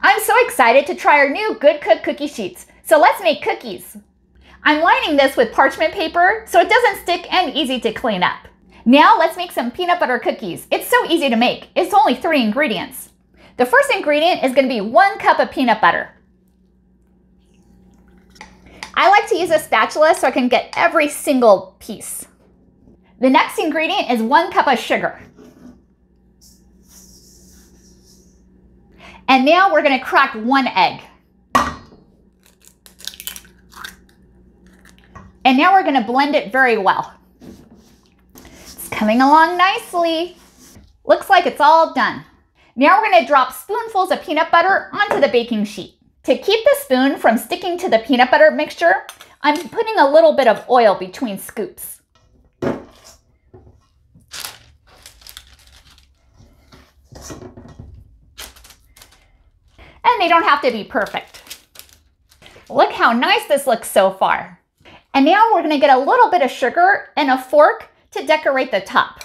I'm so excited to try our new Good Cook cookie sheets. So let's make cookies. I'm lining this with parchment paper so it doesn't stick and easy to clean up. Now let's make some peanut butter cookies. It's so easy to make. It's only 3 ingredients. The first ingredient is going to be 1 cup of peanut butter. I like to use a spatula so I can get every single piece. The next ingredient is 1 cup of sugar. And now we're going to crack 1 egg. And now we're going to blend it very well. It's coming along nicely. Looks like it's all done. Now we're going to drop spoonfuls of peanut butter onto the baking sheet. To keep the spoon from sticking to the peanut butter mixture, I'm putting a little bit of oil between scoops. And they don't have to be perfect. Look how nice this looks so far. And now we're going to get a little bit of sugar and a fork to decorate the top.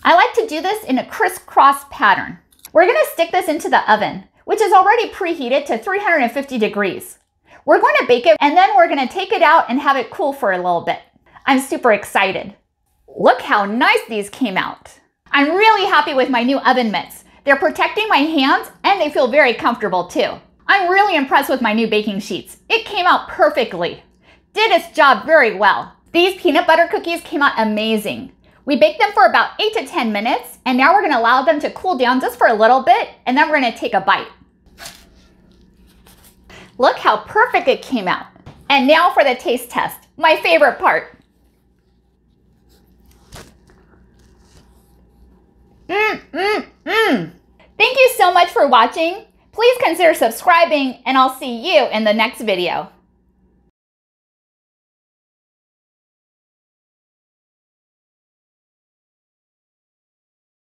I like to do this in a crisscross pattern. We're going to stick this into the oven, which is already preheated to 350 degrees. We're going to bake it and then we're going to take it out and have it cool for a little bit. I'm super excited. Look how nice these came out. I'm really happy with my new oven mitts. They're protecting my hands and they feel very comfortable too. I'm really impressed with my new baking sheets. It came out perfectly. Did its job very well. These peanut butter cookies came out amazing. We baked them for about 8 to 10 minutes and now we're going to allow them to cool down just for a little bit and then we're going to take a bite. Look how perfect it came out. And now for the taste test, my favorite part. Thank you so much for watching. Please consider subscribing and I'll see you in the next video.